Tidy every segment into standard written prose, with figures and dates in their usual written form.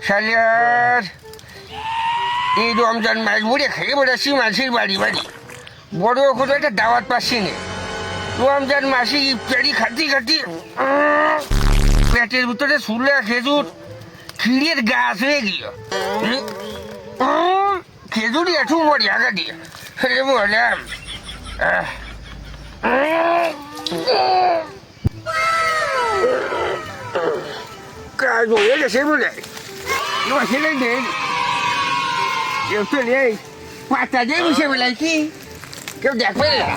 শালিয়ার এই রমজান মাস ভরে খেয়ে বেড়াচ্ছি মাছের বাড়ি বাড়ি, বড় কোনো একটা দাওয়াত পাচ্ছি না। রমজান মাসে ইফতারি খাতি খাতি পেটের ভিতরে সুলা খেজুর ক্ষীরের গাছ হয়ে গেল। খেজুরি একটু মরি আগা দিয়ে বললাম কাজ হয়ে গেছে বলে ছেলে নেই কেউ তো নেই, পাতা দিয়ে বসে বেলায় কি কেউ দেখবে না।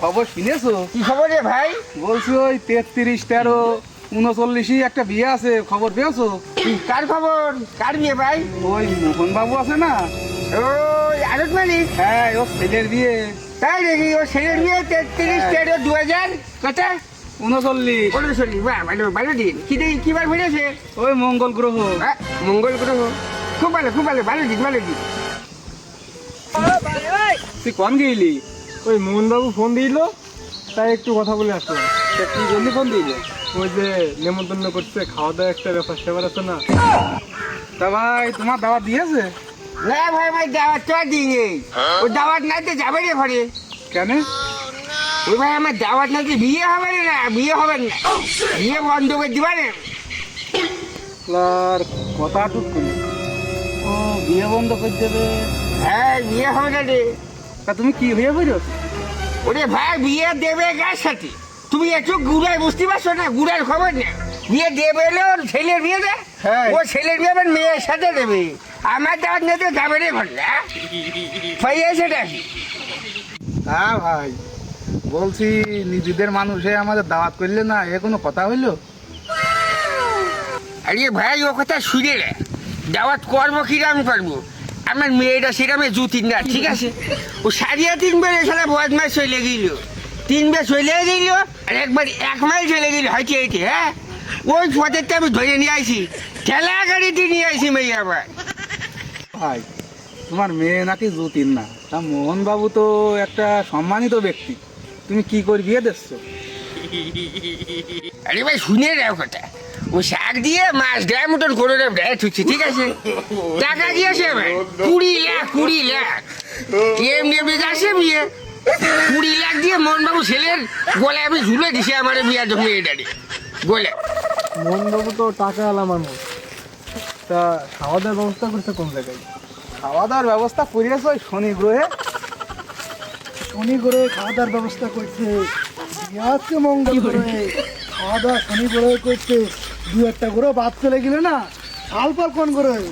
খবর শুনেছো? কি খবর রে ভাই? বলছি ওই 33, 13, 39 একটা বিয়ে আছে, খবর পেয়েছো? কার খবর? কার বিয়ে ভাই? ওই মোহন বাবু আছে না, ওই আরত মালিক? হ্যাঁ, ও ছেলের বিয়ে। তাই নাকি? ও ছেলের বিয়ে 33, 13, 2000 কত? 39। 39। বাহ, ভালো ভালো দিন। কি বার ঘুরেছে? ওই মঙ্গল গ্রহ। মঙ্গল গ্রহ। খুব ভালো খুব ভালো, ভালো দিন ভালো দিন। তুই কন গেলি? ওই মোহনবাবু ফোন দিল, তাই একটু কথা বলে আসলাম। কি জন্য ফোন দিল? ওই যে নেমন্তন্ন করছে, খাওয়া দাওয়া একটা ব্যাপার স্যাপার আছে না। তা ভাই তোমার দাওয়াত দিয়েছে? না ভাই ভাই, দাওয়াত তো আর দিইনি। ও দাওয়াত নাই তো যাবে রে ঘরে। কেন? ওই ভাই আমার দাওয়াত নাই তো বিয়ে হবে না, বিয়ে হবে না, বিয়ে বন্ধ করে দিবা না। আর কথা টুক করি, ও বিয়ে বন্ধ করে দেবে? হ্যাঁ, বিয়ে হবে না রে। তা তুমি কি হয়ে বলো? ওরে ভাই, বিয়ে দেবে কার সাথে? তুমি একটু গুড়ায় বুঝতে পারছো না? গুড়ার খবর না। বিয়ে দেবে এলে ওর ছেলের বিয়ে দে। হ্যাঁ। ও ছেলের বিয়ে আবার মেয়ের সাথে দেবে। আমার দাওয়াত নিতে যাবে রে ঘরে। পাইয়েছে নাকি? হ্যাঁ ভাই, বলছি নিজেদের মানুষে আমাদের দাওয়াত করলে না, এ কোনো কথা হইলো? আরে ভাই, ও কথা শুনে রে। দাওয়াত করবো কিরাম করবো? আমার মেয়েটা সেরামে জুতিন না, ঠিক আছে? ও 3.5 বার এখানে বদমাস চলে গেল, 3 বার চলে গেল, আর একবার 1 মাইল চলে গেল হাইটে হাইটে। হ্যাঁ, ওই পথেরটা আমি ধরে নিয়ে আইছি, ঠেলা গাড়িতে নিয়ে আইছি মেয়ে আবার। ভাই, তোমার মেয়ে নাকি জুতিন না, তা মোহন বাবু তো একটা সম্মানিত ব্যক্তি, তুমি কি করে বিয়ে দিচ্ছ? আরে ভাই, শুনে রাও কথা। ও শাক দিয়ে মাছ দেয় মতন করে দেয় থুচ্ছি, ঠিক আছে? টাকা দিয়েছে ভাই 20 লাখ, 20 লাখ। এমনি এমনি যাচ্ছে বিয়ে 20 লাখ দিয়ে মোহনবাবু ছেলের গলায় আমি ঝুলে দিছি আমার বিয়ার জন্য মেয়েটারে বলে। মোহনবাবু তো টাকা আলা মানুষ, তা খাওয়া দাওয়ার ব্যবস্থা করছে কোন জায়গায়? খাওয়া দাওয়ার ব্যবস্থা করিয়েছ ওই শনি গ্রহে। শনি গ্রহে খাওয়া দাওয়ার ব্যবস্থা করছে, বিয়ে হচ্ছে মঙ্গল গ্রহে, খাওয়া দাওয়া শনি গ্রহে করছে। 2-1টা গ্রহ বাদ চলে গেলে না, সালপার কোন গ্রহে?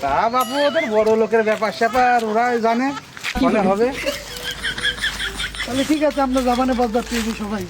তা বাপু, ওদের বড় লোকের ব্যাপার স্যাপার, ওরাই জানে কি হবে। তাহলে ঠিক আছে, আমরা জাপানে বাদ যাচ্ছি সবাই।